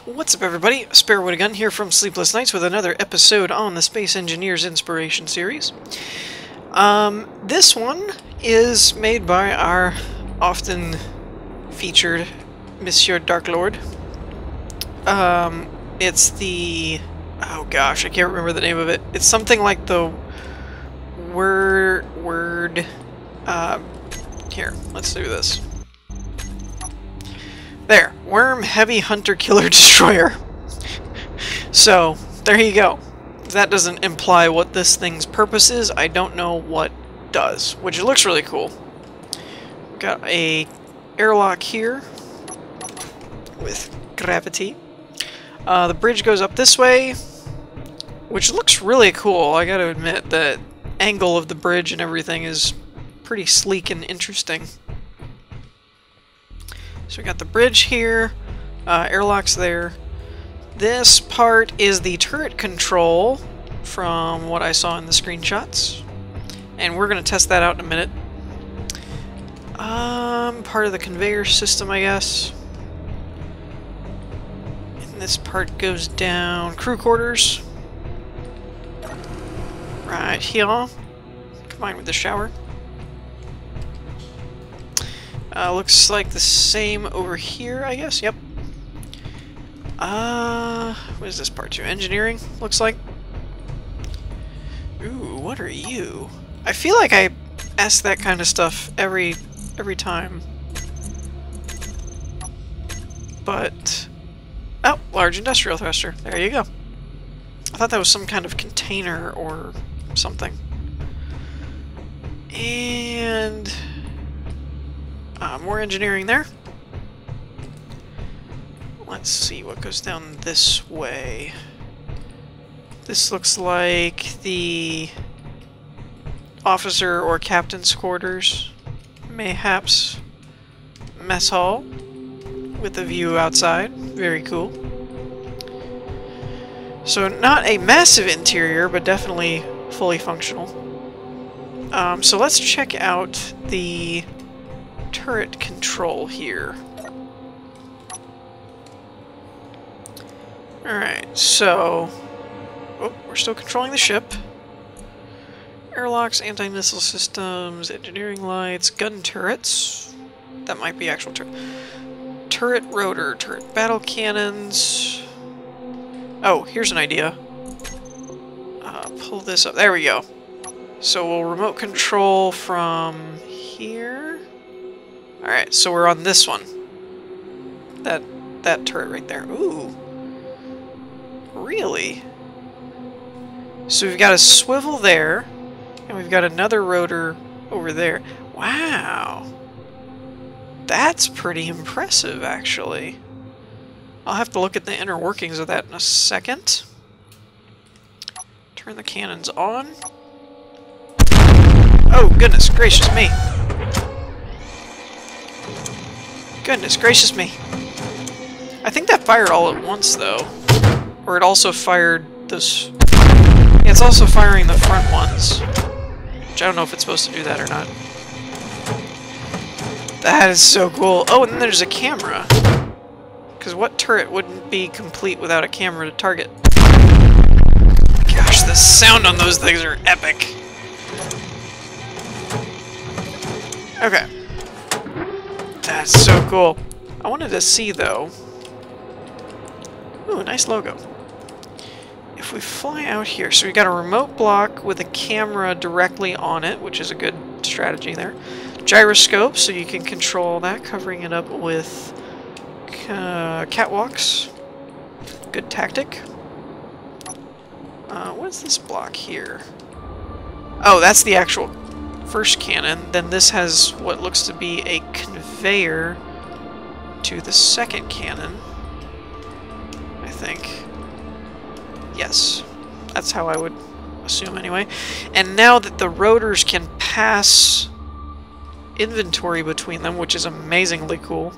What's up, everybody? Sparewood again here from Sleepless Nights with another episode on the Space Engineers Inspiration series. This one is made by our often featured Monsieur Dark Lord. It's the... oh gosh, I can't remember the name of it. It's something like the here, let's do this. There, Wyrm Heavy Hunter Killer Destroyer. So, there you go. If that doesn't imply what this thing's purpose is, I don't know what does, which it looks really cool. Got a airlock here with gravity. The bridge goes up this way, which looks really cool. I gotta admit, the angle of the bridge and everything is pretty sleek and interesting. So we got the bridge here, airlocks there. This part is the turret control from what I saw in the screenshots. And we're going to test that out in a minute. Part of the conveyor system, I guess. And this part goes down crew quarters. Right here. Combined with the shower. Looks like the same over here, I guess. Yep. What is this part 2? Engineering, looks like. Ooh, what are you? I feel like I ask that kind of stuff every time. But... oh, large industrial thruster. There you go. I thought that was some kind of container or something. And... more engineering there. Let's see what goes down this way. This looks like the officer or captain's quarters, mayhaps mess hall, with a view outside. Very cool. So not a massive interior, but definitely fully functional. So let's check out the turret control here. Alright, so... oh, we're still controlling the ship. Airlocks, anti-missile systems, engineering lights, gun turrets. That might be actual turret rotor, turret battle cannons. Oh, here's an idea. Pull this up. There we go. So we'll remote control from here. Alright, so we're on this one. That turret right there. Ooh. Really? So we've got a swivel there, and we've got another rotor over there. Wow. That's pretty impressive, actually. I'll have to look at the inner workings of that in a second. Turn the cannons on. Oh, goodness gracious me. Goodness gracious me. I think that fired all at once, though. Or it also fired this... yeah, it's also firing the front ones. Which I don't know if it's supposed to do that or not. That is so cool. Oh, and then there's a camera. Because what turret wouldn't be complete without a camera to target? Gosh, the sound on those things are epic. Okay. That's so cool. I wanted to see, though... ooh, a nice logo. If we fly out here, so we got a remote block with a camera directly on it, which is a good strategy there. Gyroscope, so you can control that, covering it up with catwalks. Good tactic. What's this block here? Oh, that's the actual first cannon. Then this has what looks to be a conveyor to the second cannon. I think. Yes. That's how I would assume anyway. And now that the rotors can pass inventory between them, which is amazingly cool.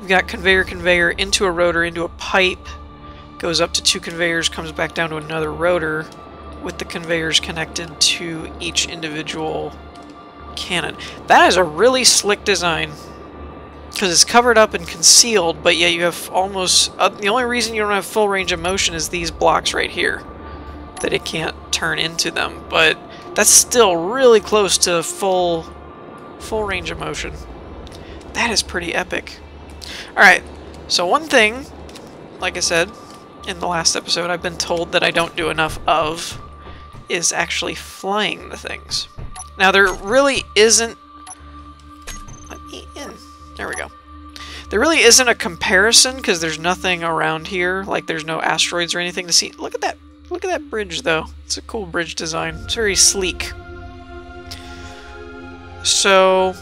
We've got conveyor into a rotor, into a pipe, goes up to 2 conveyors, comes back down to another rotor, with the conveyors connected to each individual cannon. That is a really slick design. because it's covered up and concealed, but yet you have almost... the only reason you don't have full range of motion is these blocks right here, that it can't turn into them, but that's still really close to full range of motion. That is pretty epic. Alright, so one thing, like I said in the last episode, I've been told that I don't do enough of, is actually flying the things. Now there really isn't... Let me in. There we go. There really isn't a comparison because there's nothing around here. Like there's no asteroids or anything to see. Look at that. Look at that bridge though. It's a cool bridge design. It's very sleek. So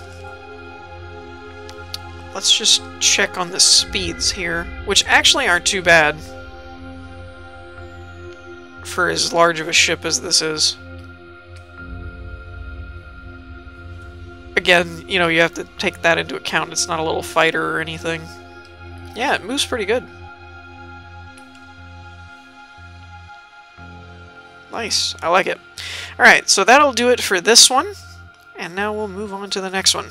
let's just check on the speeds here, which actually aren't too bad for as large of a ship as this is. Again, you know, you have to take that into account. It's not a little fighter or anything. Yeah, it moves pretty good. Nice. I like it. Alright, so that'll do it for this one. And now we'll move on to the next one.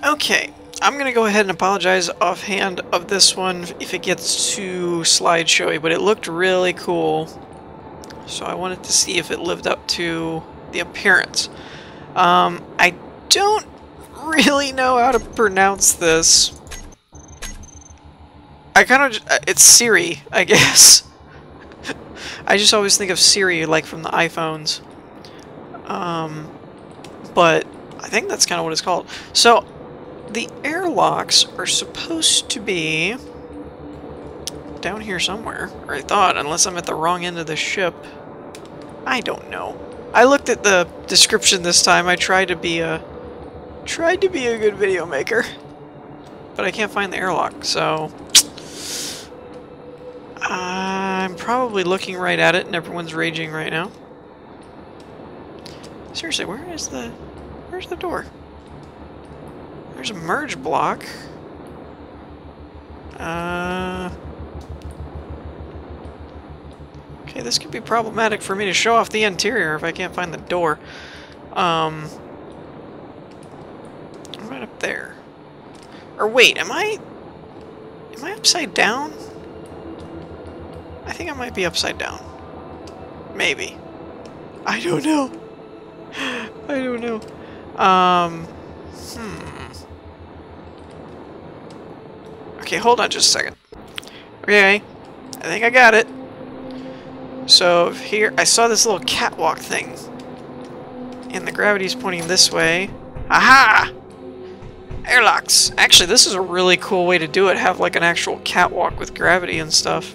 Okay, I'm going to go ahead and apologize offhand of this one if it gets too slideshowy, but it looked really cool. So I wanted to see if it lived up to the appearance. I don't really know how to pronounce this. I kind of... it's Siri, I guess. I just always think of Siri, like from the iPhones. But I think that's kind of what it's called. So, the airlocks are supposed to be down here somewhere. Or I thought, unless I'm at the wrong end of the ship. I don't know. I looked at the description this time. I tried to be a good video maker, but I can't find the airlock, so I'm probably looking right at it and everyone's raging right now. Seriously, where's the door? There's a merge block. Okay, this could be problematic for me to show off the interior if I can't find the door. Right up there. Or wait, am I upside down? I think I might be upside down. Maybe. I don't know. I don't know. Okay, hold on just a second. Okay, I think I got it. So here, I saw this little catwalk thing. And the gravity's pointing this way. Aha! Airlocks! Actually, this is a really cool way to do it. Have like an actual catwalk with gravity and stuff.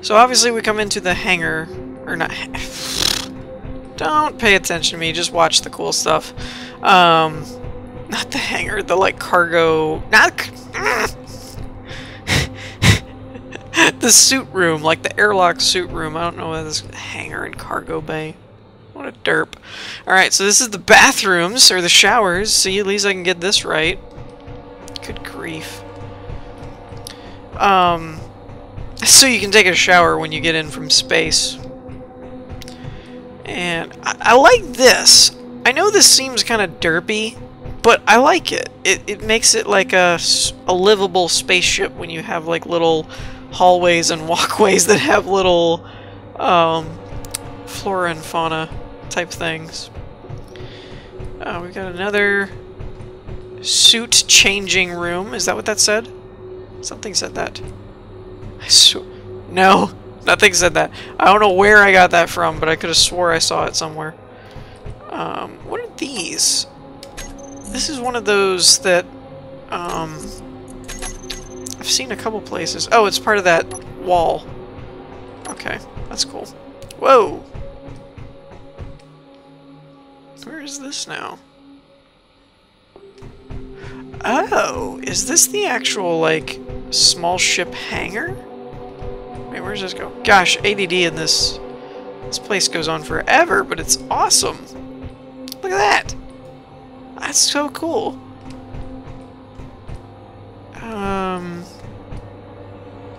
So obviously we come into the hangar. Or not... Don't pay attention to me, just watch the cool stuff. Not the hangar, the like cargo... Not... the suit room, like the airlock suit room. I don't know whether this hangar and cargo bay. What a derp. Alright, so this is the bathrooms, or the showers. See, at least I can get this right. Good grief. So you can take a shower when you get in from space. And I like this. I know this seems kind of derpy, but I like it. It makes it like a livable spaceship when you have like little hallways and walkways that have little flora and fauna type things. We got another suit changing room. Is that what that said? Something said that. No, nothing said that. I don't know where I got that from, but I could have swore I saw it somewhere. What are these? This is one of those that I've seen a couple places. Oh, it's part of that wall. Okay, that's cool. Whoa! Where is this now? Oh, is this the actual, like, small ship hangar? Wait, where does this go? Gosh, ADD in this place goes on forever, but it's awesome. Look at that! That's so cool.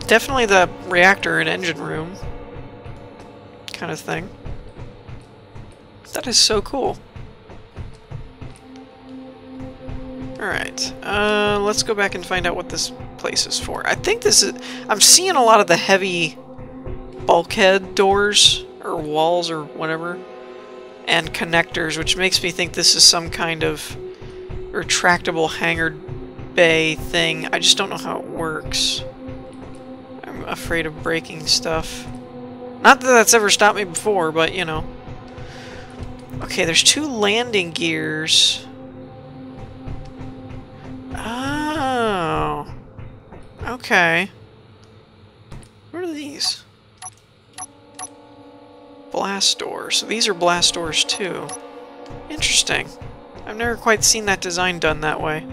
Definitely the reactor and engine room kind of thing. That is so cool. Alright, let's go back and find out what this place is for. I think this is... I'm seeing a lot of the heavy bulkhead doors, or walls, or whatever, and connectors, which makes me think this is some kind of retractable hangar bay thing. I just don't know how it works. I'm afraid of breaking stuff. Not that that's ever stopped me before, but, you know. Okay, there's 2 landing gears. Oh. Okay. What are these? Blast doors. So these are blast doors too. Interesting. I've never quite seen that design done that way.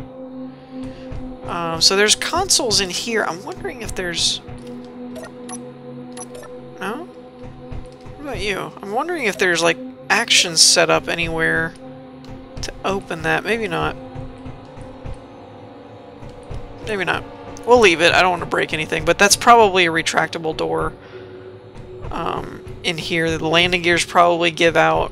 So there's consoles in here. I'm wondering if there's... No? What about you? I'm wondering if there's, like, actions set up anywhere to open that. Maybe not. Maybe not. We'll leave it. I don't want to break anything, but that's probably a retractable door in here. The landing gears probably give out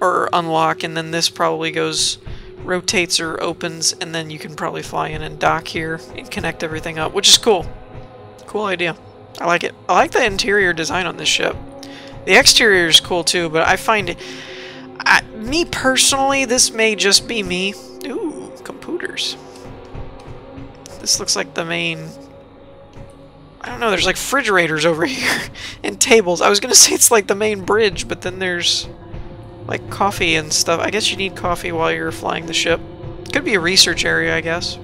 or unlock, and then this probably goes, rotates or opens, and then you can probably fly in and dock here and connect everything up, which is cool. Cool idea. I like it. I like the interior design on this ship. The exterior is cool too, but I find it... me personally, this may just be me. Ooh, computers. This looks like the main... I don't know, there's like refrigerators over here and tables. I was gonna say it's like the main bridge, but then there's like coffee and stuff. I guess you need coffee while you're flying the ship. Could be a research area, I guess.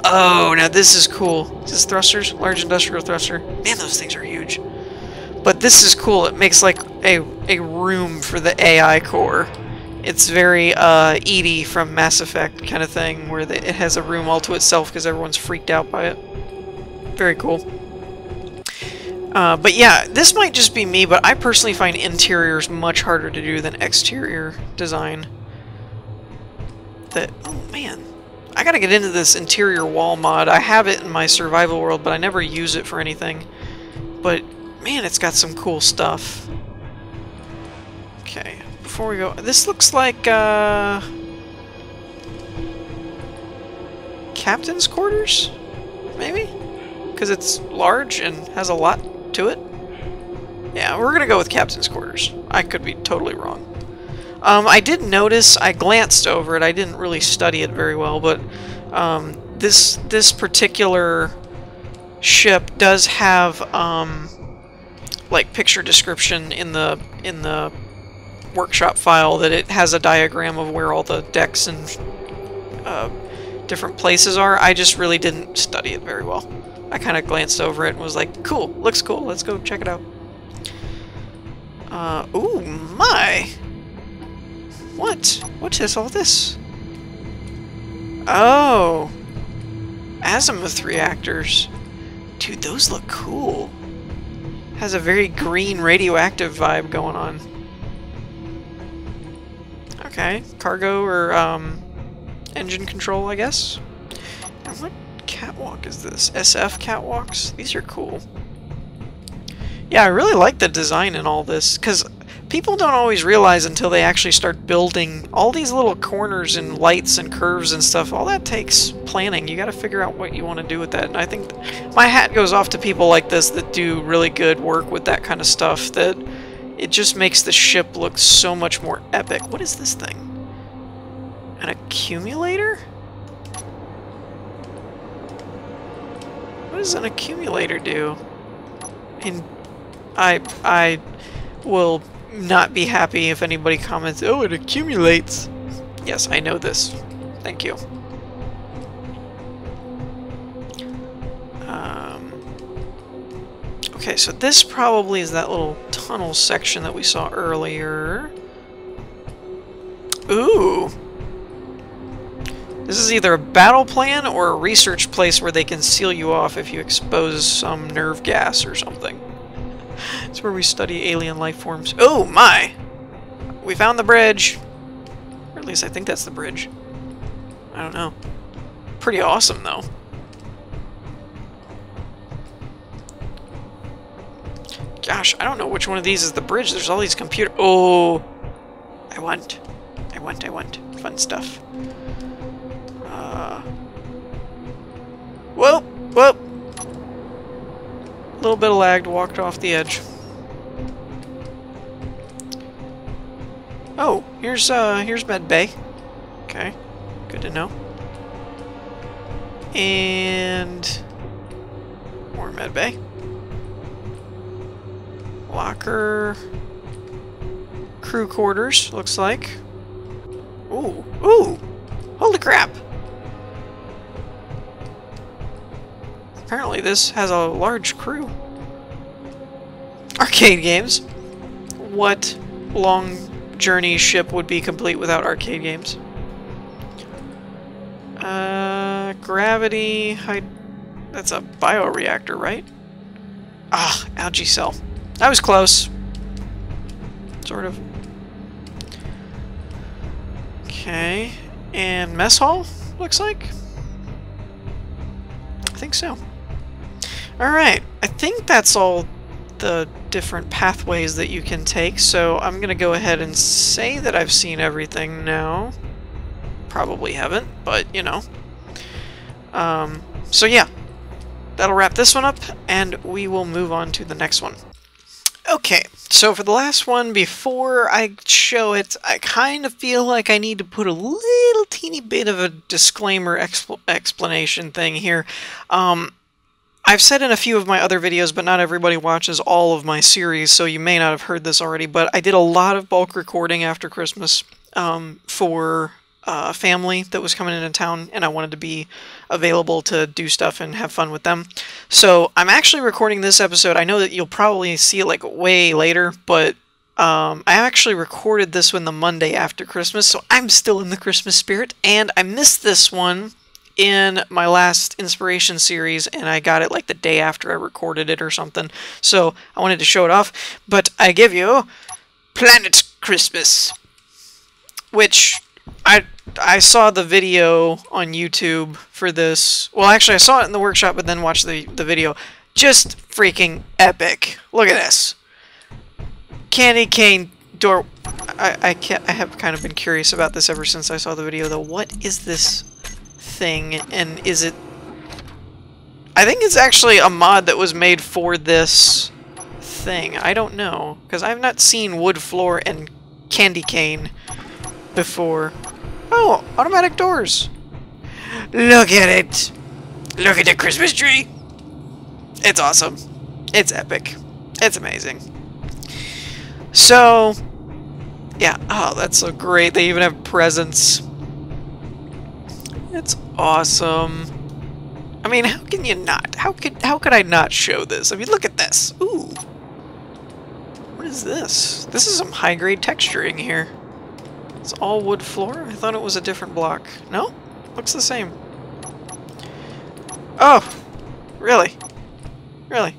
Oh, now this is cool. Is this thrusters? Large industrial thruster. Man, those things are huge. But this is cool. It makes like a room for the AI core. It's very Edie from Mass Effect kind of thing, where it has a room all to itself because everyone's freaked out by it. Very cool. But yeah, this might just be me, but I personally find interiors much harder to do than exterior design. Oh man, I gotta get into this interior wall mod. I have it in my survival world, but I never use it for anything. But man, it's got some cool stuff. Okay, before we go, this looks like captain's quarters, maybe? Because it's large and has a lot to it. Yeah, we're gonna go with captain's quarters. I could be totally wrong. I did notice, I glanced over it, I didn't really study it very well, but this particular ship does have like picture description in the workshop file, that it has a diagram of where all the decks and different places are. I just really didn't study it very well. I kind of glanced over it and was like, cool, looks cool, let's go check it out. Ooh, my! What is all this? Oh! Azimuth reactors. Dude, those look cool. Has a very green radioactive vibe going on. Okay, cargo or engine control, I guess. And what catwalk is this? SF catwalks? These are cool. Yeah, I really like the design in all this, because people don't always realize until they actually start building all these little corners and lights and curves and stuff. All that takes planning. You got to figure out what you want to do with that. And I think my hat goes off to people like this that do really good work with that kind of stuff, that it just makes the ship look so much more epic. What is this thing? An accumulator? What does an accumulator do? And I will not be happy if anybody comments, oh, it accumulates. Yes, I know this. Thank you. Okay, so this probably is that little tunnel section that we saw earlier. Ooh! This is either a battle plan or a research place where they can seal you off if you expose some nerve gas or something. It's where we study alien life forms. Oh my! We found the bridge! Or at least I think that's the bridge. I don't know. Pretty awesome though. Gosh, I don't know which one of these is the bridge. There's all these computer... Oh! I want. Fun stuff. Whoop! A little bit of lagged, walked off the edge. Oh, here's med bay. Okay, good to know. And more med bay. Locker. Crew quarters, looks like. Ooh, ooh! Holy crap! Apparently this has a large crew. Arcade games. What long journey ship would be complete without arcade games? Gravity... That's a bioreactor, right? Ah, algae cell. I was close. Sort of. Okay. And mess hall, looks like? I think so. Alright, I think that's all the different pathways that you can take, so I'm gonna go ahead and say that I've seen everything now. Probably haven't, but you know. So yeah, that'll wrap this one up, and we will move on to the next one. Okay, so for the last one, before I show it, I kind of feel like I need to put a little teeny bit of a disclaimer explanation thing here. I've said in a few of my other videos, but not everybody watches all of my series, so you may not have heard this already, but I did a lot of bulk recording after Christmas for family that was coming into town, and I wanted to be available to do stuff and have fun with them. So I'm actually recording this episode. I know that you'll probably see it like way later, but I actually recorded this one the Monday after Christmas, so I'm still in the Christmas spirit, and I missed this one in my last inspiration series, and I got it like the day after I recorded it or something, so I wanted to show it off. But I give you Planet Christmas, which I saw the video on YouTube for this. Well, actually I saw it in the workshop, but then watched the video. Just freaking epic. Look at this. Candy cane door. I have kind of been curious about this ever since I saw the video, though. What is this thing, and is it... I think it's actually a mod that was made for this thing. I don't know, because I've not seen wood floor and candy cane before. Oh, automatic doors. Look at it. Look at the Christmas tree. It's awesome. It's epic. It's amazing. So, yeah. Oh, that's so great. They even have presents. It's awesome. I mean, how can you not? How could I not show this? I mean, look at this. Ooh. What is this? This is some high-grade texturing here. It's all wood floor? I thought it was a different block. No? Looks the same. Oh! Really? Really?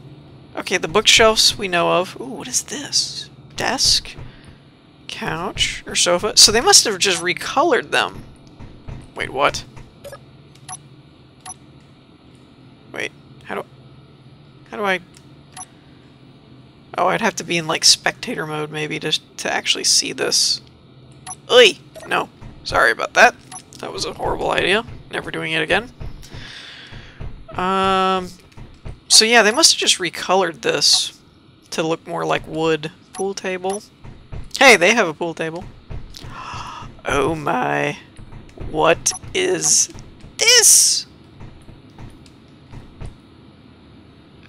Okay, the bookshelves we know of. Ooh, what is this? Desk? Couch? Or sofa? So they must have just recolored them. Wait, what? Wait, how do I... Oh, I'd have to be in, like, spectator mode, maybe, to actually see this. Oi! No. Sorry about that. That was a horrible idea. Never doing it again. So yeah, they must have just recolored this to look more like wood. Pool table. Hey, they have a pool table. Oh my. What is this?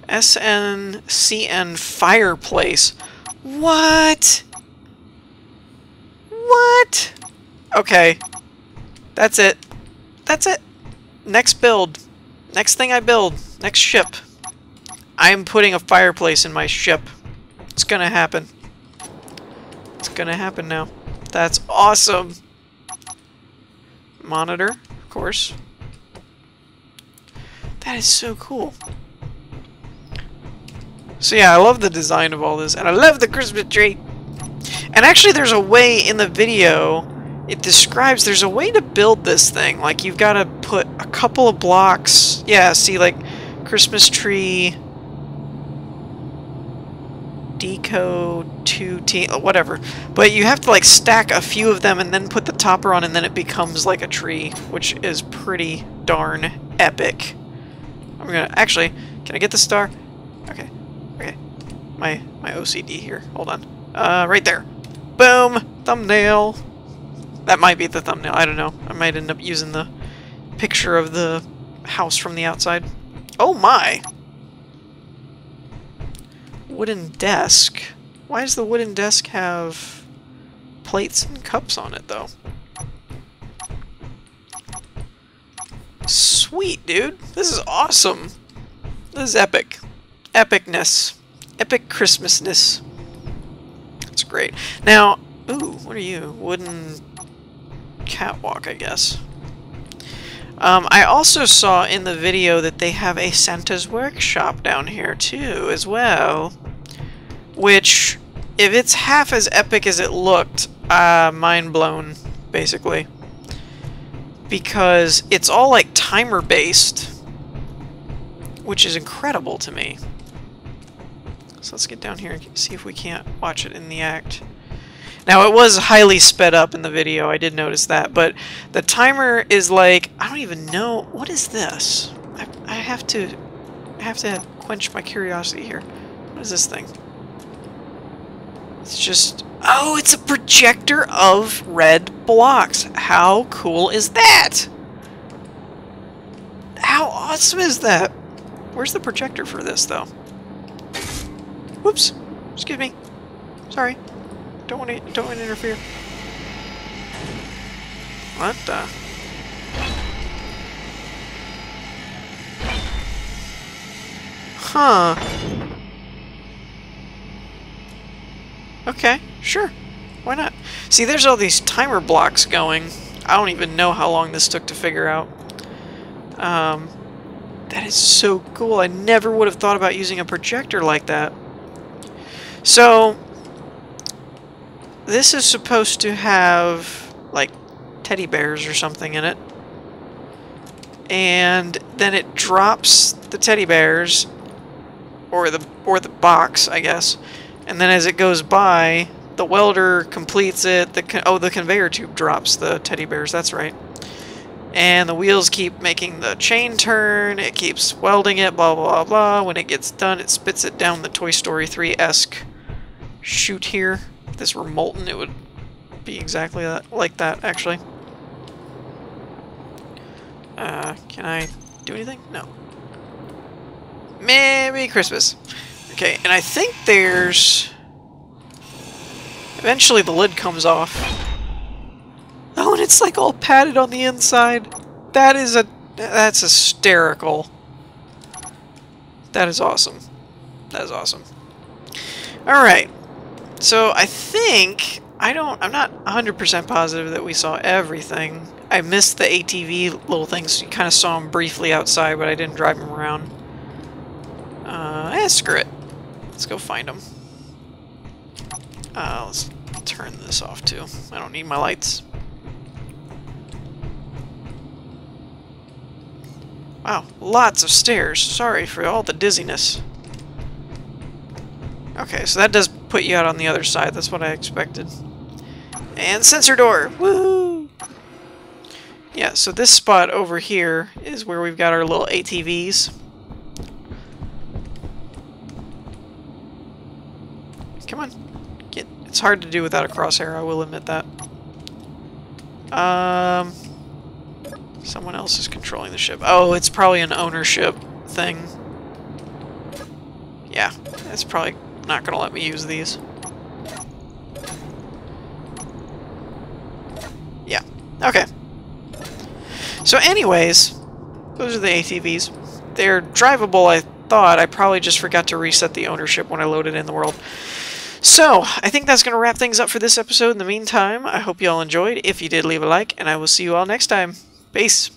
SNCN fireplace. What? What? Okay. That's it. That's it. Next build. Next thing I build. Next ship. I am putting a fireplace in my ship. It's gonna happen. It's gonna happen now. That's awesome. Monitor, of course. That is so cool. So yeah, I love the design of all this, and I love the Christmas tree. And actually there's a way in the video, it describes there's a way to build this thing. Like, you've got to put a couple of blocks. Yeah, see, like, Christmas tree, deco, 2T, whatever. But you have to, like, stack a few of them and then put the topper on, and then it becomes like a tree, which is pretty darn epic. I'm I'm gonna... Actually, can I get the star? Okay. Okay. My OCD here. Hold on. Right there. Boom! Thumbnail! That might be the thumbnail. I don't know. I might end up using the picture of the house from the outside. Oh my! Wooden desk. Why does the wooden desk have plates and cups on it, though? Sweet, dude. This is awesome. This is epic. Epicness. Epic Christmasness. That's great. Now, ooh, what are you? Wooden catwalk, I guess. I also saw in the video that they have a Santa's workshop down here, too, as well. Which, if it's half as epic as it looked, mind blown, basically. Because it's all, like, timer-based. Which is incredible to me. So let's get down here and see if we can't watch it in the act. Now, it was highly sped up in the video, I did notice that, but the timer is like, I don't even know, what is this? I have to quench my curiosity here. What is this thing? It's just, oh, it's a projector of red blocks. How cool is that? How awesome is that? Where's the projector for this, though? Whoops. Excuse me. Sorry. Don't want to interfere. What the? Huh. Okay, sure. Why not? See, there's all these timer blocks going. I don't even know how long this took to figure out. That is so cool. I never would have thought about using a projector like that. So, this is supposed to have, like, teddy bears or something in it. And then it drops the teddy bears, or the box, I guess. And then as it goes by, the welder completes it. The conveyor tube drops the teddy bears, that's right. And the wheels keep making the chain turn, it keeps welding it, blah, blah, blah. When it gets done, it spits it down the Toy Story 3-esque chute here. If this were molten, it would be exactly like that, actually. Can I do anything? No. Merry Christmas. Okay, and I think there's... Eventually the lid comes off. Oh, and it's like all padded on the inside. That's hysterical. That is awesome. That is awesome. Alright. So I think I'm not 100% positive that we saw everything. I missed the ATV little things. You kind of saw them briefly outside, but I didn't drive them around. Screw it. Let's go find them. Let's turn this off too. I don't need my lights. Wow, lots of stairs. Sorry for all the dizziness. Okay, so that does put you out on the other side. That's what I expected. And sensor door! Woohoo! Yeah, so this spot over here is where we've got our little ATVs. Come on. It's hard to do without a crosshair, I will admit that. Someone else is controlling the ship. Oh, it's probably an ownership thing. Yeah, it's probably not going to let me use these. Yeah, okay. So anyways, those are the ATVs. They're drivable, I thought. I probably just forgot to reset the ownership when I loaded in the world. So, I think that's going to wrap things up for this episode. In the meantime, I hope you all enjoyed. If you did, leave a like, and I will see you all next time. Peace.